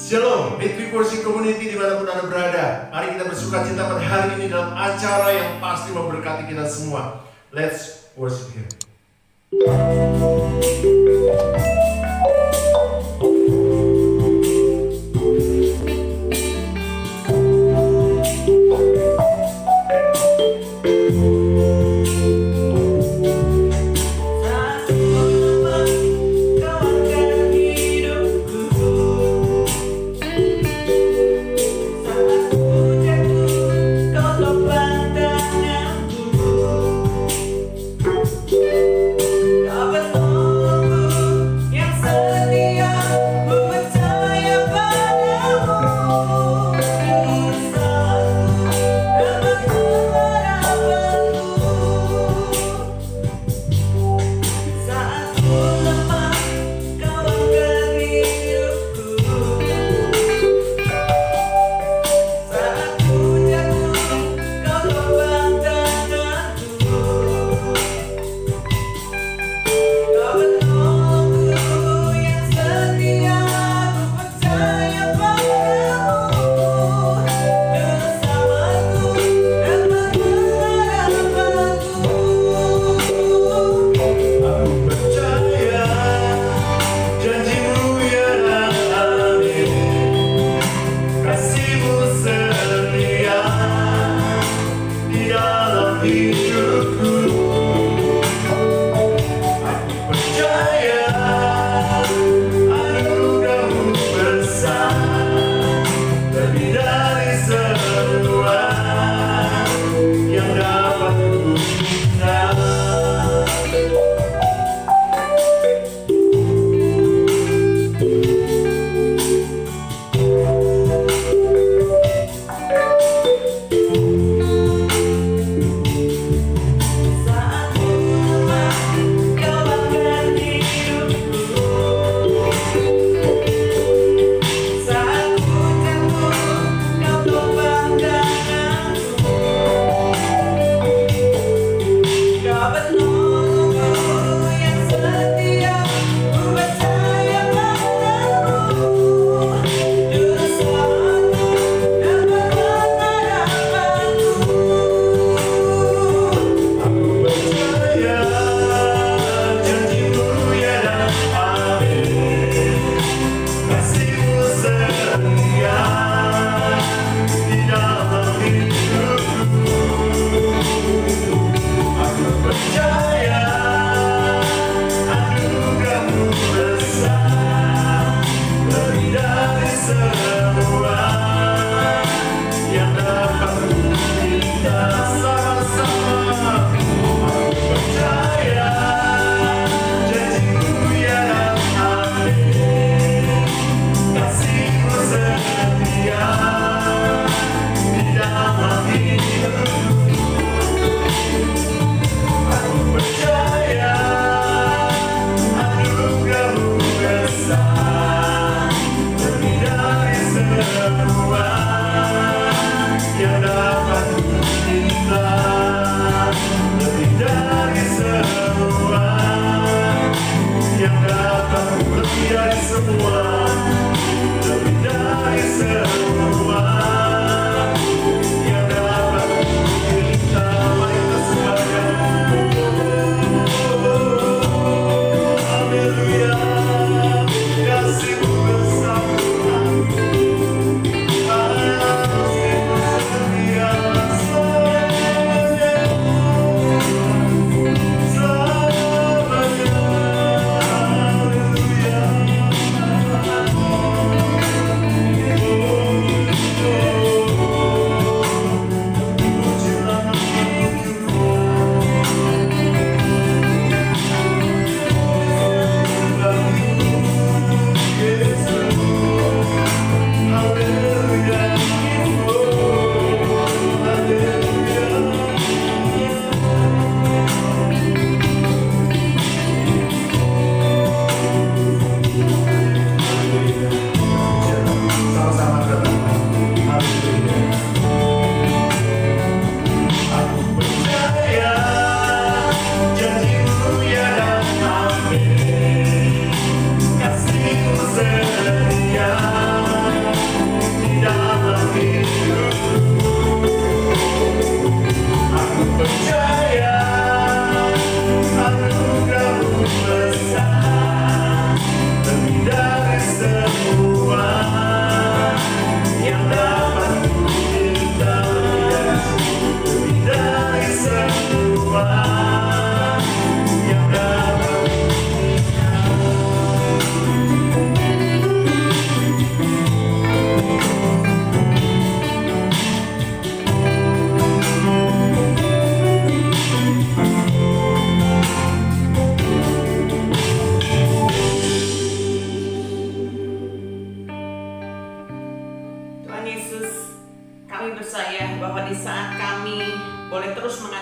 Shalom, Victory Worship Community dimanapun Anda berada. Mari kita bersuka cita pada hari ini dalam acara yang pasti memberkati kita semua. Let's worship Him.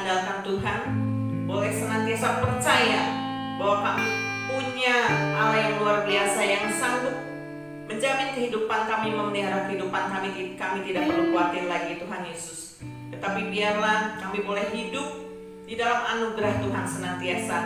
mengandalkan Tuhan, boleh senantiasa percaya bahwa kami punya Allah yang luar biasa yang sanggup menjamin kehidupan kami, memelihara kehidupan kami. Kami tidak perlu khawatir lagi, Tuhan Yesus. Tetapi biarlah kami boleh hidup di dalam anugerah Tuhan senantiasa,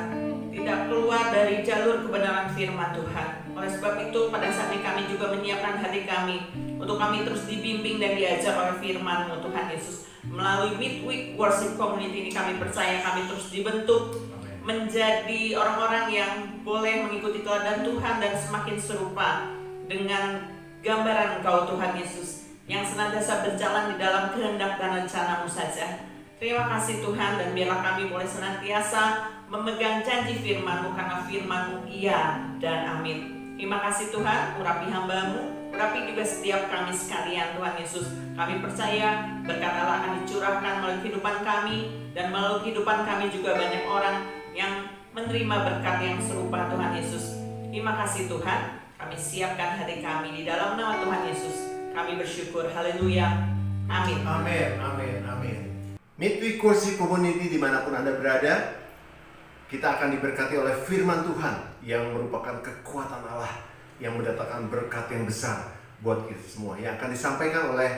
tidak keluar dari jalur kebenaran firman Tuhan. Oleh sebab itu, pada saat ini kami juga menyiapkan hati kami untuk kami terus dibimbing dan diajar oleh firman-Mu, Tuhan Yesus. Melalui Midweek Worship Community ini kami percaya kami terus dibentuk menjadi orang-orang yang boleh mengikuti teladan Tuhan dan semakin serupa dengan gambaran Engkau, Tuhan Yesus, yang senantiasa berjalan di dalam kehendak dan rencana-Mu saja. Terima kasih Tuhan, dan biarlah kami boleh senantiasa memegang janji firman-Mu, karena firman-Mu iya dan amin. Terima kasih Tuhan, urapi hamba-Mu, urapi juga setiap kami sekalian, Tuhan Yesus. Kami percaya berkat Allah akan dicurahkan melalui kehidupan kami, dan melalui kehidupan kami juga banyak orang yang menerima berkat yang serupa, Tuhan Yesus. Terima kasih Tuhan, kami siapkan hati kami di dalam nama Tuhan Yesus. Kami bersyukur, haleluya, amin. Amin, amin, amin. Midweek Worship Community dimanapun Anda berada, kita akan diberkati oleh firman Tuhan yang merupakan kekuatan Allah yang mendatangkan berkat yang besar buat kita semua, yang akan disampaikan oleh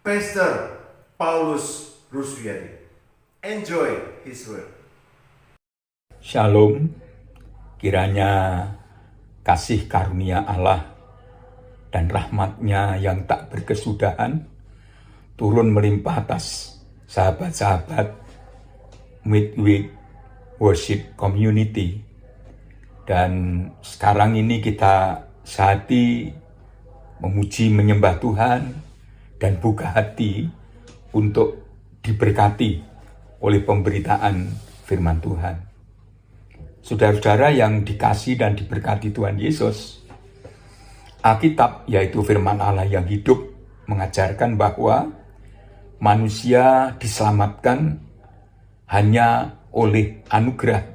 Pastor Paulus Ruswiyadi. Enjoy his word. Shalom, kiranya kasih karunia Allah dan rahmat-Nya yang tak berkesudahan turun melimpah atas sahabat-sahabat Midweek Worship Community. Dan sekarang ini kita sehati memuji menyembah Tuhan dan buka hati untuk diberkati oleh pemberitaan firman Tuhan. Saudara-saudara yang dikasihi dan diberkati Tuhan Yesus, Alkitab yaitu firman Allah yang hidup mengajarkan bahwa manusia diselamatkan hanya oleh anugerah,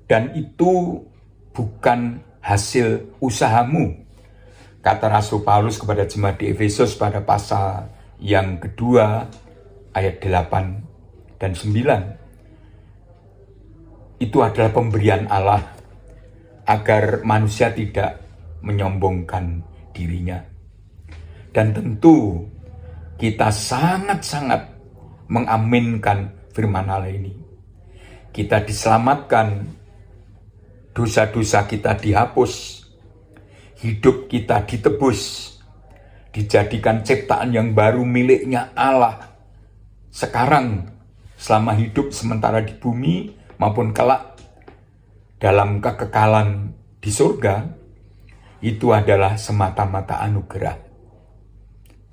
dan itu bukan hasil usahamu, kata Rasul Paulus kepada jemaat di Efesus pada pasal yang kedua ayat 8 dan 9. Itu adalah pemberian Allah agar manusia tidak menyombongkan dirinya. Dan tentu kita sangat-sangat mengaminkan firman Allah ini. Kita diselamatkan, dosa-dosa kita dihapus, hidup kita ditebus, dijadikan ciptaan yang baru miliknya Allah. Sekarang, selama hidup sementara di bumi maupun kelak dalam kekekalan di surga, itu adalah semata-mata anugerah.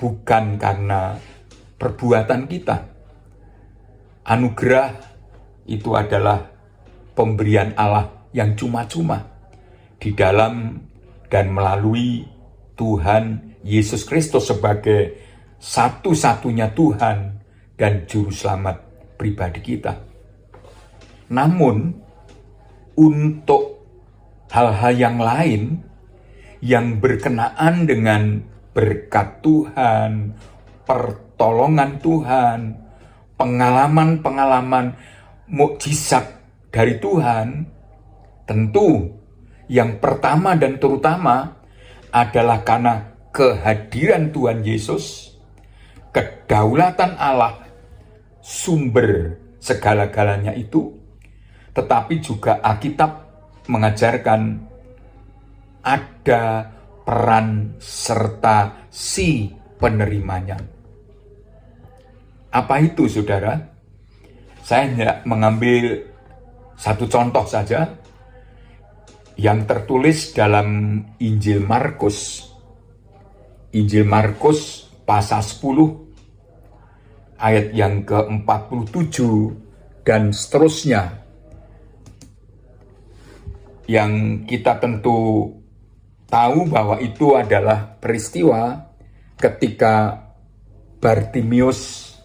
Bukan karena perbuatan kita. Anugerah itu adalah pemberian Allah yang cuma-cuma di dalam dan melalui Tuhan Yesus Kristus sebagai satu-satunya Tuhan dan Juru Selamat pribadi kita. Namun, untuk hal-hal yang lain yang berkenaan dengan berkat Tuhan, pertolongan Tuhan, pengalaman-pengalaman mukjizat dari Tuhan, tentu yang pertama dan terutama adalah karena kehadiran Tuhan Yesus, kedaulatan Allah, sumber segala-galanya itu. Tetapi juga Alkitab mengajarkan ada peran serta si penerimanya. Apa itu, saudara? Saya hendak mengambil satu contoh saja yang tertulis dalam Injil Markus. Injil Markus pasal 10 ayat yang ke-47 dan seterusnya. Yang kita tentu tahu bahwa itu adalah peristiwa ketika Bartimius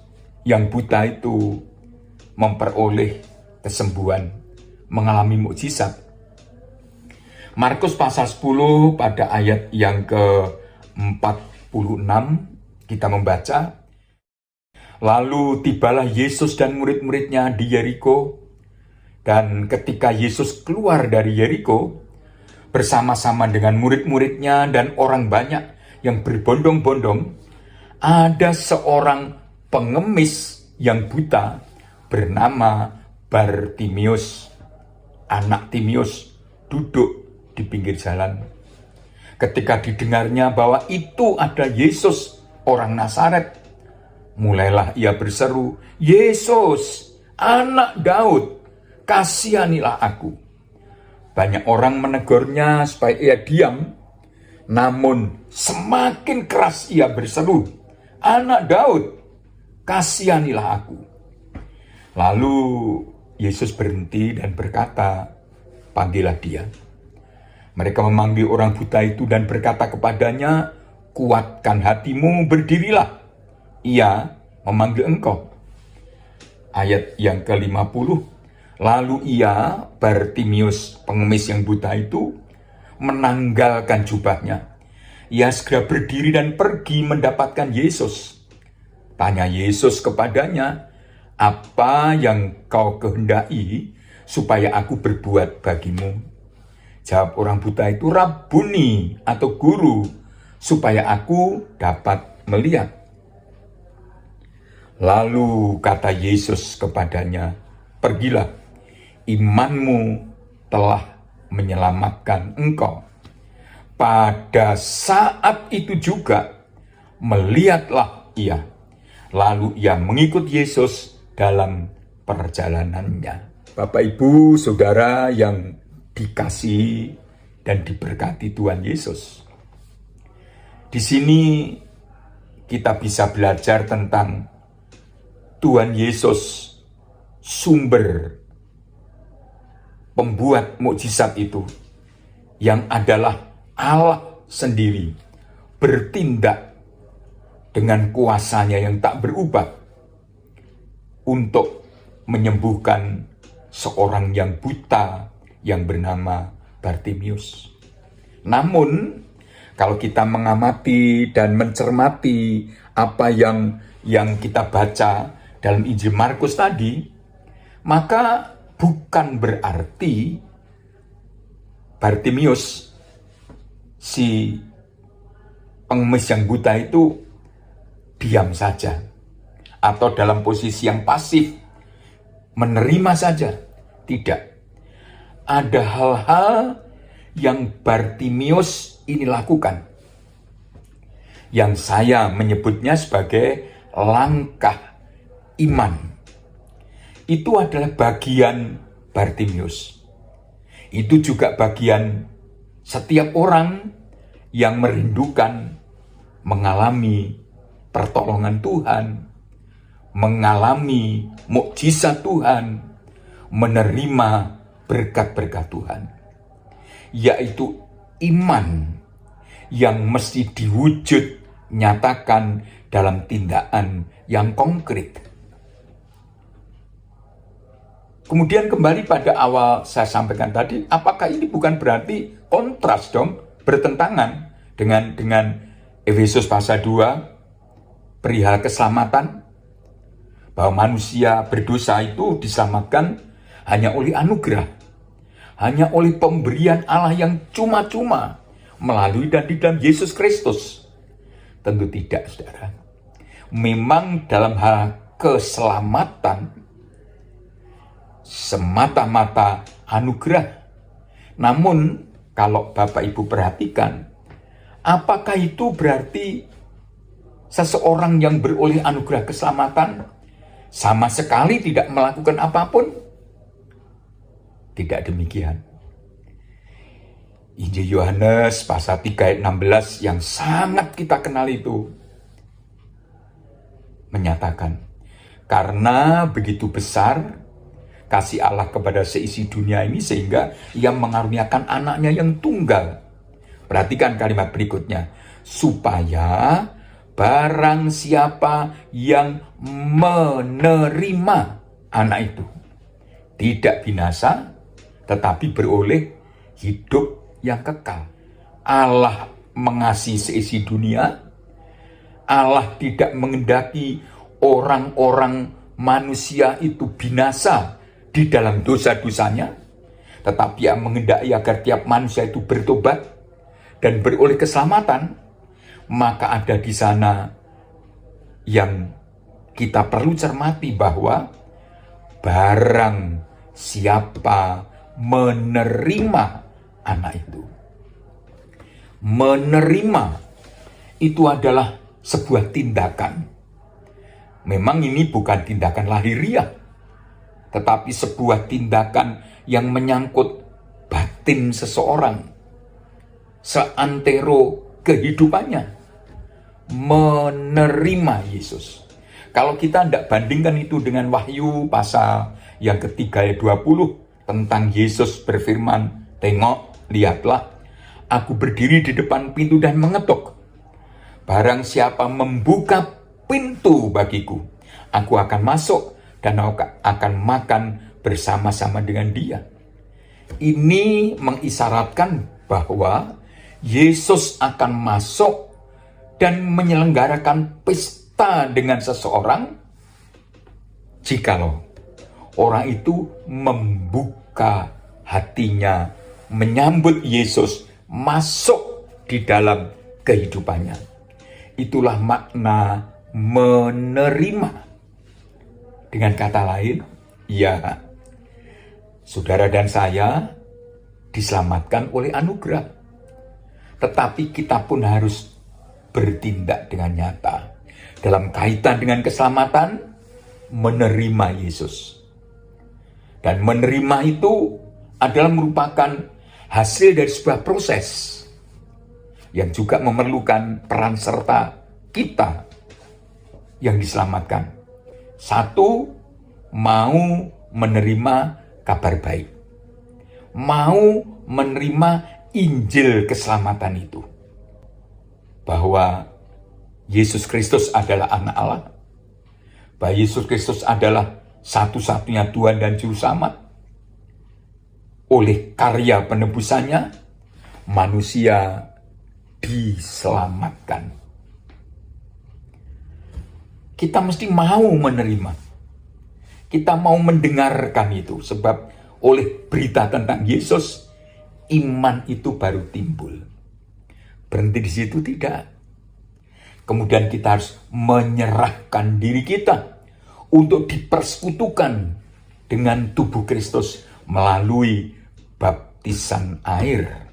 yang buta itu memperoleh kesembuhan, mengalami mukjizat. Markus pasal 10 pada ayat yang ke-46 kita membaca, Lalu tibalah Yesus dan murid-muridnya di Yeriko. Dan ketika Yesus keluar dari Yeriko, bersama-sama dengan murid-muridnya dan orang banyak yang berbondong-bondong, ada seorang pengemis yang buta bernama Bartimius, anak Timius, duduk di pinggir jalan. Ketika didengarnya bahwa itu ada Yesus, orang Nazaret, mulailah ia berseru, "Yesus, anak Daud, kasihanilah aku." Banyak orang menegurnya supaya ia diam, namun semakin keras ia berseru, "Anak Daud, kasihanilah aku." Lalu Yesus berhenti dan berkata, "Panggillah dia." Mereka memanggil orang buta itu dan berkata kepadanya, "Kuatkan hatimu, berdirilah. Ia memanggil engkau." Ayat yang ke-50. Lalu ia, Bartimius, pengemis yang buta itu, menanggalkan jubahnya. Ia segera berdiri dan pergi mendapatkan Yesus. Tanya Yesus kepadanya, "Apa yang kau kehendaki supaya aku berbuat bagimu?" Jawab orang buta itu, "Rabuni," atau guru, "supaya aku dapat melihat." Lalu kata Yesus kepadanya, "Pergilah, imanmu telah menyelamatkan engkau." Pada saat itu juga melihatlah ia. Lalu ia mengikut Yesus dalam perjalanannya. Bapak, Ibu, Saudara yang dikasihi dan diberkati Tuhan Yesus. Di sini kita bisa belajar tentang Tuhan Yesus, sumber pembuat mukjizat itu, yang adalah Allah sendiri, bertindak dengan kuasanya yang tak berubah untuk menyembuhkan seorang yang buta yang bernama Bartimius. Namun, kalau kita mengamati dan mencermati apa yang kita baca dalam Injil Markus tadi, maka bukan berarti Bartimius, si pengemis yang buta itu, diam saja atau dalam posisi yang pasif, menerima saja. Tidak. Ada hal-hal yang Bartimius ini lakukan, yang saya menyebutnya sebagai langkah iman. Itu adalah bagian Bartimius. Itu juga bagian setiap orang yang merindukan mengalami pertolongan Tuhan, mengalami mukjizat Tuhan, menerima berkat-berkat Tuhan. Yaitu iman yang mesti diwujud nyatakan dalam tindakan yang konkret. Kemudian kembali pada awal saya sampaikan tadi, apakah ini bukan berarti kontras dong, bertentangan dengan Efesus pasal 2 perihal keselamatan, bahwa manusia berdosa itu diselamatkan hanya oleh anugerah, hanya oleh pemberian Allah yang cuma-cuma melalui dan di dalam Yesus Kristus. Tentu tidak, saudara. Memang dalam hal keselamatan semata-mata anugerah. Namun kalau Bapak Ibu perhatikan, apakah itu berarti seseorang yang beroleh anugerah keselamatan sama sekali tidak melakukan apapun? Tidak demikian. Injil Yohanes pasal 3 ayat 16 yang sangat kita kenal itu menyatakan, karena begitu besar kasih Allah kepada seisi dunia ini sehingga ia mengaruniakan anaknya yang tunggal. Perhatikan kalimat berikutnya, supaya barang siapa yang menerima anak itu tidak binasa, tetapi beroleh hidup yang kekal. Allah mengasihi seisi dunia. Allah tidak mengendaki orang-orang manusia itu binasa di dalam dosa-dosanya, tetapi Ia menghendaki agar tiap manusia itu bertobat dan beroleh keselamatan, maka ada di sana yang kita perlu cermati bahwa barang siapa menerima anak itu. Menerima itu adalah sebuah tindakan. Memang ini bukan tindakan lahiriah, tetapi sebuah tindakan yang menyangkut batin seseorang, seantero kehidupannya. Menerima Yesus. Kalau kita tidak bandingkan itu dengan Wahyu pasal yang ketiga ayat 20 tentang Yesus berfirman, "Tengok, lihatlah, aku berdiri di depan pintu dan mengetuk. Barang siapa membuka pintu bagiku, aku akan masuk dan aku akan makan bersama-sama dengan dia." Ini mengisyaratkan bahwa Yesus akan masuk dan menyelenggarakan pesta dengan seseorang jikalau orang itu membuka hatinya, menyambut Yesus masuk di dalam kehidupannya. Itulah makna menerima. Dengan kata lain, ya, saudara dan saya diselamatkan oleh anugerah. Tetapi kita pun harus bertindak dengan nyata dalam kaitan dengan keselamatan, menerima Yesus. Dan menerima itu adalah merupakan hasil dari sebuah proses yang juga memerlukan peran serta kita yang diselamatkan. Satu, mau menerima kabar baik, mau menerima Injil keselamatan itu, bahwa Yesus Kristus adalah anak Allah, bahwa Yesus Kristus adalah satu-satunya Tuhan dan Juru Selamat. Oleh karya penebusannya, manusia diselamatkan. Kita mesti mau menerima. Kita mau mendengarkan itu, sebab oleh berita tentang Yesus, iman itu baru timbul. Berhenti di situ tidak. Kemudian kita harus menyerahkan diri kita untuk dipersekutukan dengan tubuh Kristus melalui baptisan air.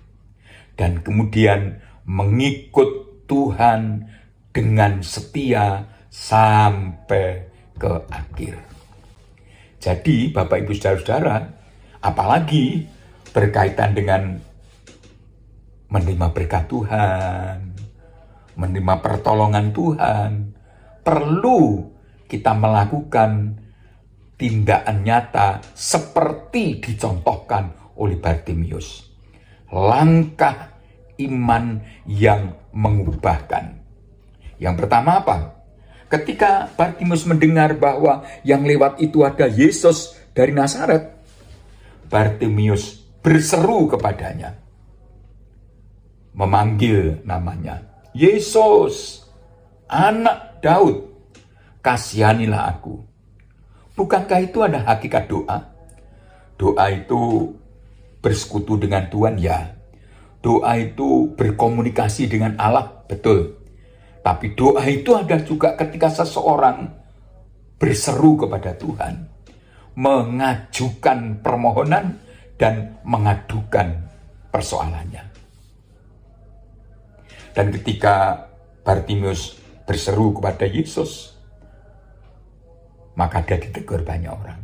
Dan kemudian mengikut Tuhan dengan setia sampai ke akhir. Jadi Bapak Ibu Saudara-saudara, apalagi berkaitan dengan menerima berkat Tuhan, menerima pertolongan Tuhan, perlu kita melakukan tindakan nyata seperti dicontohkan oleh Bartimius. Langkah iman yang mengubahkan. Yang pertama apa? Ketika Bartimius mendengar bahwa yang lewat itu ada Yesus dari Nazaret, Bartimius berseru kepadanya, memanggil namanya, "Yesus, anak Daud, kasihanilah aku." Bukankah itu ada hakikat doa? Doa itu bersekutu dengan Tuhan, ya. Doa itu berkomunikasi dengan Allah, betul. Tapi doa itu ada juga ketika seseorang berseru kepada Tuhan, mengajukan permohonan dan mengadukan persoalannya. Dan ketika Bartimius berseru kepada Yesus, maka dia ditegur banyak orang.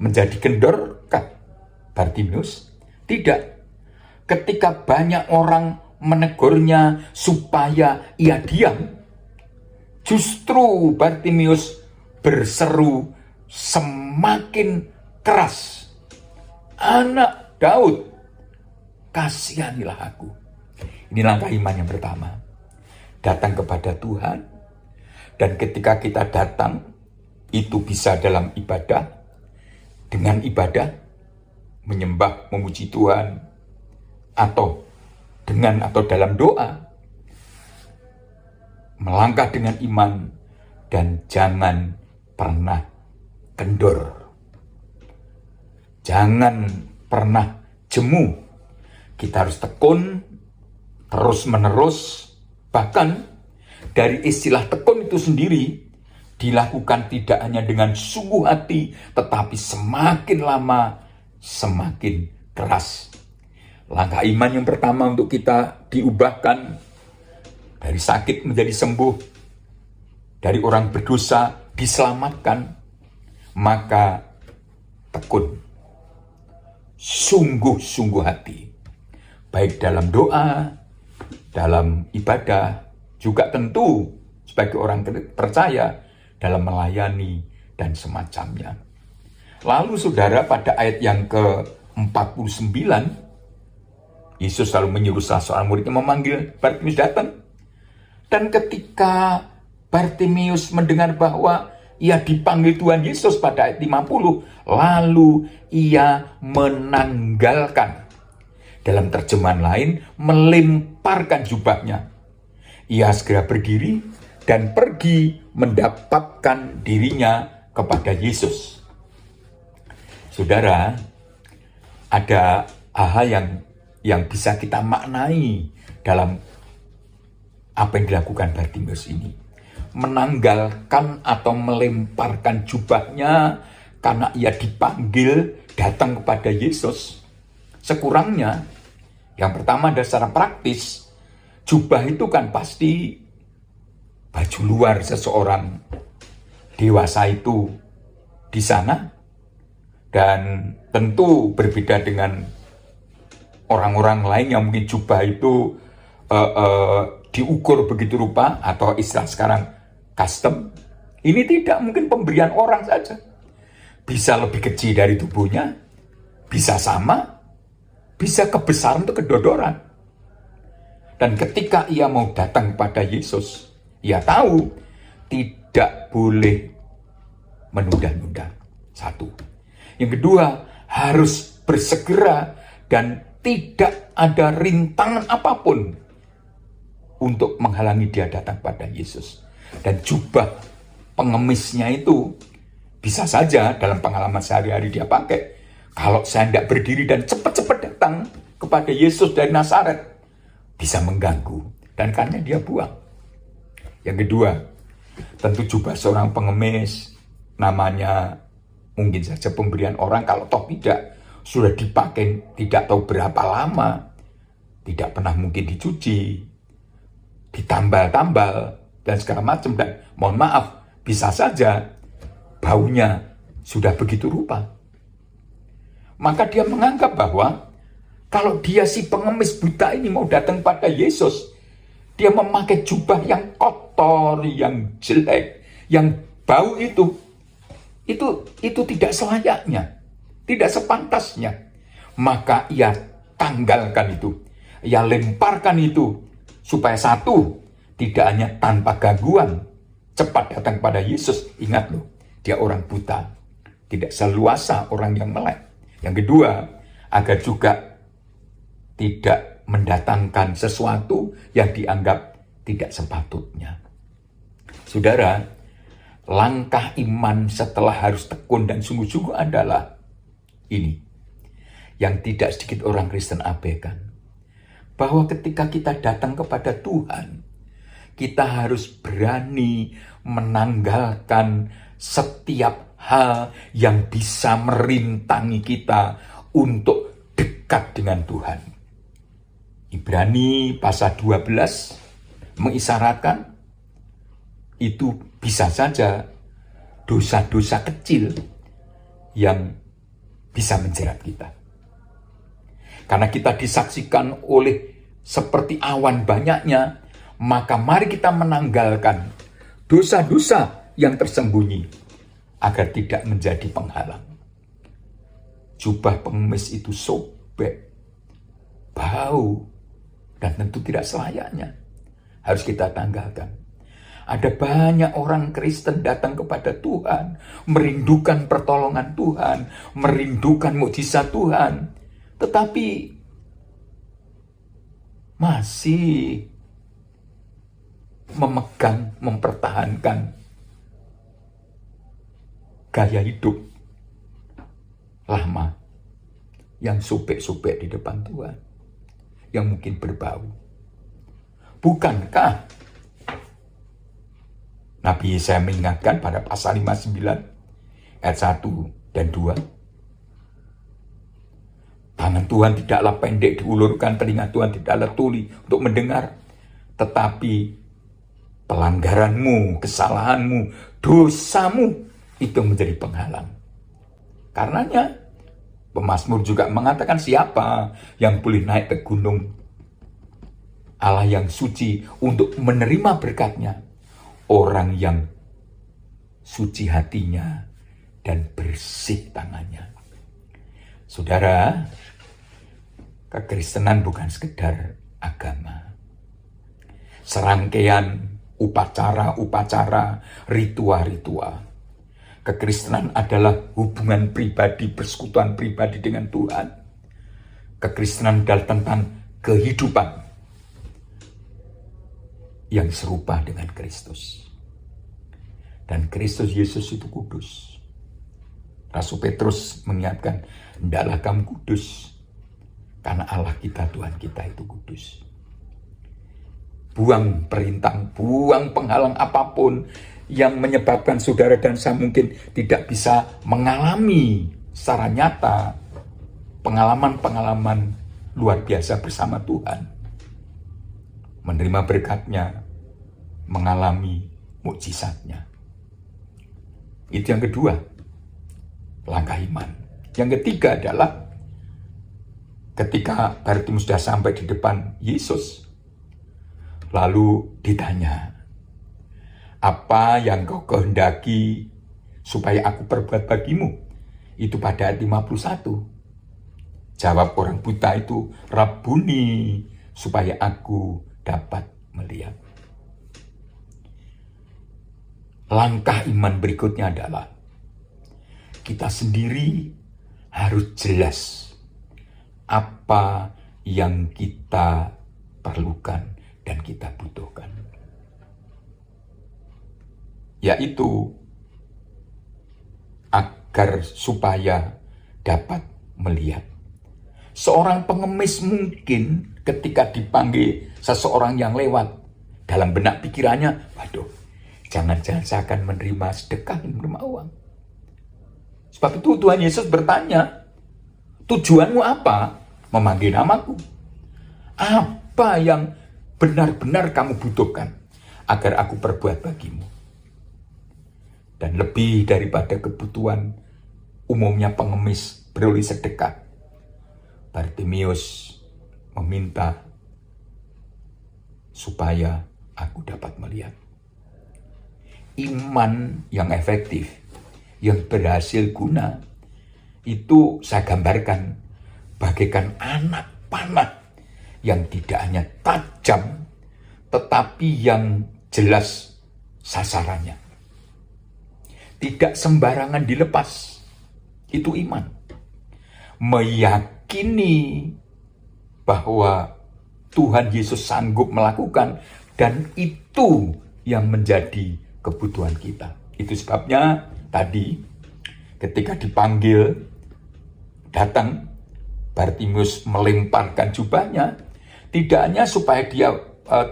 Menjadi kendorkah Bartimius? Tidak. Ketika banyak orang menegurnya supaya ia diam, justru Bartimius berseru semakin keras, "Anak Daud, kasihanilah aku." Ini langkah iman yang pertama. Datang kepada Tuhan. Dan ketika kita datang, itu bisa dalam ibadah. Dengan ibadah, menyembah, memuji Tuhan. Atau dalam doa. Melangkah dengan iman dan jangan pernah kendor. Jangan pernah jemu. Kita harus tekun terus-menerus. Bahkan dari istilah tekun itu sendiri dilakukan tidak hanya dengan sungguh hati, tetapi semakin lama semakin keras. Langkah iman yang pertama untuk kita diubahkan dari sakit menjadi sembuh, dari orang berdosa diselamatkan, maka tekun, sungguh-sungguh hati, baik dalam doa, dalam ibadah, juga tentu sebagai orang percaya dalam melayani dan semacamnya. Lalu saudara, pada ayat yang ke-49, Yesus selalu menyuruh salah seorang muridnya memanggil Bartimeus datang. Dan ketika Bartimeus mendengar bahwa ia dipanggil Tuhan Yesus pada ayat 50, lalu ia menanggalkan. Dalam terjemahan lain, melemparkan jubahnya. Ia segera berdiri dan pergi mendapatkan dirinya kepada Yesus. Saudara, ada hal yang bisa kita maknai dalam apa yang dilakukan Bartimeus ini. Menanggalkan atau melemparkan jubahnya karena ia dipanggil datang kepada Yesus. Sekurangnya, yang pertama adalah secara praktis, jubah itu kan pasti baju luar seseorang dewasa itu di sana, dan tentu berbeda dengan orang-orang lain yang mungkin jubah itu diukur begitu rupa, atau istilah sekarang custom. Ini tidak mungkin pemberian orang saja. Bisa lebih kecil dari tubuhnya, bisa sama, bisa kebesaran atau kedodoran. Dan ketika ia mau datang kepada Yesus, ia tahu tidak boleh menunda-nunda. Satu. Yang kedua, harus bersegera dan tidak ada rintangan apapun untuk menghalangi dia datang pada Yesus. Dan jubah pengemisnya itu bisa saja dalam pengalaman sehari-hari dia pakai. Kalau saya tidak berdiri dan cepat-cepat datang kepada Yesus dari Nazaret, bisa mengganggu, dan karena dia buang. Yang kedua, tentu jubah seorang pengemis, namanya mungkin saja pemberian orang, kalau toh tidak, sudah dipakai tidak tahu berapa lama, tidak pernah mungkin dicuci, ditambal-tambal, dan segala macam. Dan mohon maaf, bisa saja baunya sudah begitu rupa. Maka dia menganggap bahwa kalau dia si pengemis buta ini mau datang pada Yesus, dia memakai jubah yang kotor, yang jelek, yang bau itu tidak selayaknya, tidak sepantasnya. Maka ia tanggalkan itu, ia lemparkan itu, supaya satu, tidak hanya tanpa gangguan, cepat datang pada Yesus. Ingat loh, dia orang buta, tidak seluasa orang yang melek. Yang kedua, agar juga tidak mendatangkan sesuatu yang dianggap tidak sepatutnya. Saudara, langkah iman setelah harus tekun dan sungguh-sungguh adalah ini, yang tidak sedikit orang Kristen abaikan. Bahwa ketika kita datang kepada Tuhan, kita harus berani menanggalkan setiap hal yang bisa merintangi kita untuk dekat dengan Tuhan. Ibrani pasal 12 mengisyaratkan itu bisa saja dosa-dosa kecil yang bisa menjerat kita. Karena kita disaksikan oleh seperti awan banyaknya, maka mari kita menanggalkan dosa-dosa yang tersembunyi agar tidak menjadi penghalang. Jubah pengemis itu sobek, bau, dan tentu tidak selayaknya. Harus kita tanggalkan. Ada banyak orang Kristen datang kepada Tuhan, merindukan pertolongan Tuhan, merindukan mukjizat Tuhan, tetapi masih memegang, mempertahankan gaya hidup lama yang sobek-sobek di depan Tuhan, yang mungkin berbau. Bukankah Nabi Yesaya mengingatkan pada pasal 59 ayat 1 dan 2? Tangan Tuhan tidaklah pendek diulurkan, telinga Tuhan tidaklah tuli untuk mendengar, tetapi pelanggaranmu, kesalahanmu, dosamu itu menjadi penghalang. Karenanya pemazmur juga mengatakan, siapa yang boleh naik ke gunung Allah yang suci untuk menerima berkat-Nya? Orang yang suci hatinya dan bersih tangannya. Saudara, kekristenan bukan sekedar agama. Serangkaian upacara-upacara, ritual-ritual. Kekristenan adalah hubungan pribadi, persekutuan pribadi dengan Tuhan. Kekristenan adalah tentang kehidupan yang serupa dengan Kristus. Dan Kristus Yesus itu kudus. Rasul Petrus mengingatkan, hendaklah kamu kudus, karena Allah kita, Tuhan kita itu kudus. Buang perintang, buang penghalang apapun yang menyebabkan saudara dan saya mungkin tidak bisa mengalami secara nyata pengalaman-pengalaman luar biasa bersama Tuhan. Menerima berkat-Nya, mengalami mukjizat-Nya. Itu yang kedua, langkah iman. Yang ketiga adalah ketika Bartimeus sudah sampai di depan Yesus, lalu ditanya, apa yang kau kehendaki supaya aku perbuat bagimu? Itu pada ayat 51. Jawab orang buta itu, Rabuni, supaya aku dapat melihat. Langkah iman berikutnya adalah kita sendiri harus jelas apa yang kita perlukan dan kita butuhkan. Yaitu agar supaya dapat melihat. Seorang pengemis mungkin ketika dipanggil seseorang yang lewat, dalam benak pikirannya, waduh, jangan-jangan saya akan menerima sedekah, menerima uang. Sebab itu Tuhan Yesus bertanya, tujuanmu apa memanggil namaku? Apa yang benar-benar kamu butuhkan agar aku perbuat bagimu? Dan lebih daripada kebutuhan umumnya pengemis beroleh sedekah, Bartimeus meminta supaya aku dapat melihat. Iman yang efektif, yang berhasil guna, itu saya gambarkan bagaikan anak panah yang tidak hanya tajam, tetapi yang jelas sasarannya. Tidak sembarangan dilepas. Itu iman. Meyakini bahwa Tuhan Yesus sanggup melakukan, dan itu yang menjadi kebutuhan kita. Itu sebabnya tadi ketika dipanggil datang, Bartimeus melemparkan jubahnya, tidak hanya supaya dia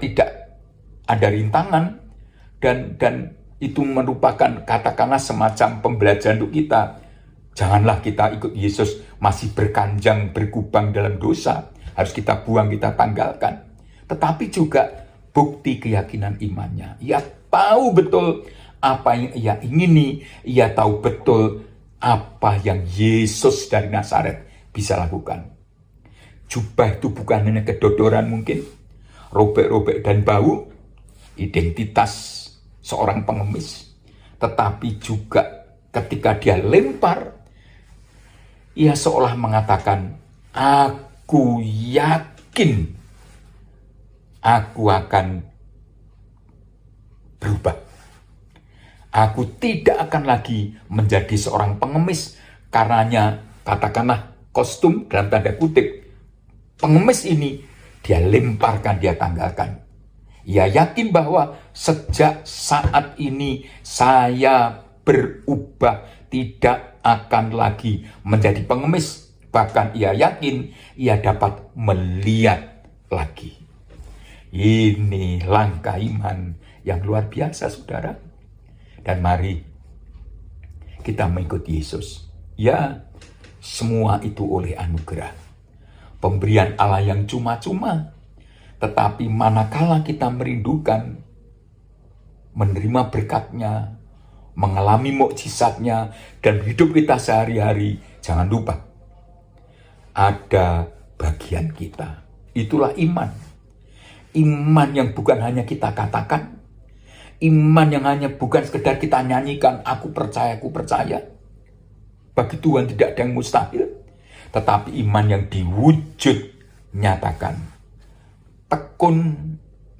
tidak ada rintangan, dan itu merupakan katakanlah semacam pembelajaran untuk kita. Janganlah kita ikut Yesus masih berkanjang, berkubang dalam dosa. Harus kita buang, kita tanggalkan. Tetapi juga bukti keyakinan imannya. Ia tahu betul apa yang ia ingini. Ia tahu betul apa yang Yesus dari Nazaret bisa lakukan. Jubah itu bukan hanya kedodoran mungkin, robek-robek dan bau, identitas seorang pengemis. Tetapi juga ketika dia lempar, ia seolah mengatakan, aku yakin aku akan berubah. Aku tidak akan lagi menjadi seorang pengemis karenanya, katakanlah kostum dalam tanda kutip. Pengemis ini dia lemparkan, dia tanggalkan. Ia yakin bahwa sejak saat ini saya berubah tidak akan lagi menjadi pengemis. Bahkan ia yakin ia dapat melihat lagi. Ini langkah iman yang luar biasa, saudara. Dan mari kita mengikuti Yesus. Ya, semua itu oleh anugerah. Pemberian Allah yang cuma-cuma. Tetapi manakala kita merindukan menerima berkat-Nya, mengalami mukjizat-Nya, dan hidup kita sehari-hari, jangan lupa ada bagian kita. Itulah iman. Iman yang bukan hanya kita katakan, iman yang hanya bukan sekedar kita nyanyikan, aku percaya, aku percaya. Bagi Tuhan tidak ada yang mustahil. Tetapi iman yang diwujud nyatakan. Tekun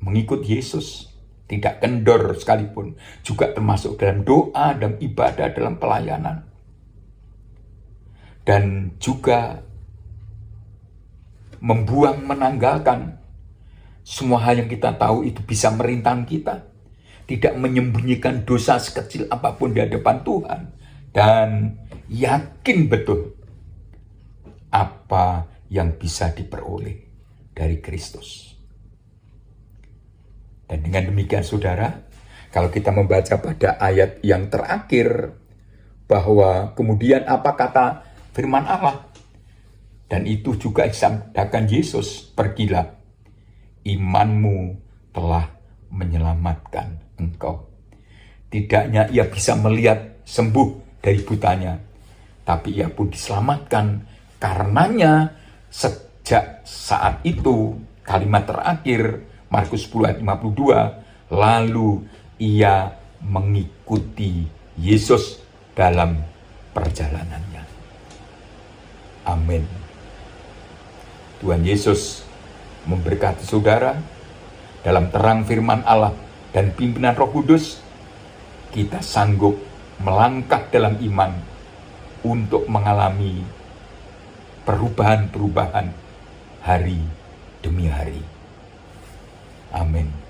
mengikut Yesus. Tidak kendor sekalipun. Juga termasuk dalam doa, dalam ibadah, dalam pelayanan. Dan juga membuang, menanggalkan semua hal yang kita tahu itu bisa merintang kita. Tidak menyembunyikan dosa sekecil apapun di hadapan Tuhan. Dan yakin betul apa yang bisa diperoleh dari Kristus. Dan dengan demikian, saudara, kalau kita membaca pada ayat yang terakhir, bahwa kemudian apa kata firman Allah? Dan itu juga disabdakan Yesus, pergilah, imanmu telah menyelamatkan engkau. Tidaknya ia bisa melihat sembuh dari butanya, tapi ia pun diselamatkan. Karenanya sejak saat itu, kalimat terakhir Markus 10 ayat 52, lalu ia mengikuti Yesus dalam perjalanannya. Amin. Tuhan Yesus memberkati saudara dalam terang firman Allah dan pimpinan Roh Kudus. Kita sanggup melangkah dalam iman untuk mengalami perubahan-perubahan hari demi hari. Amin.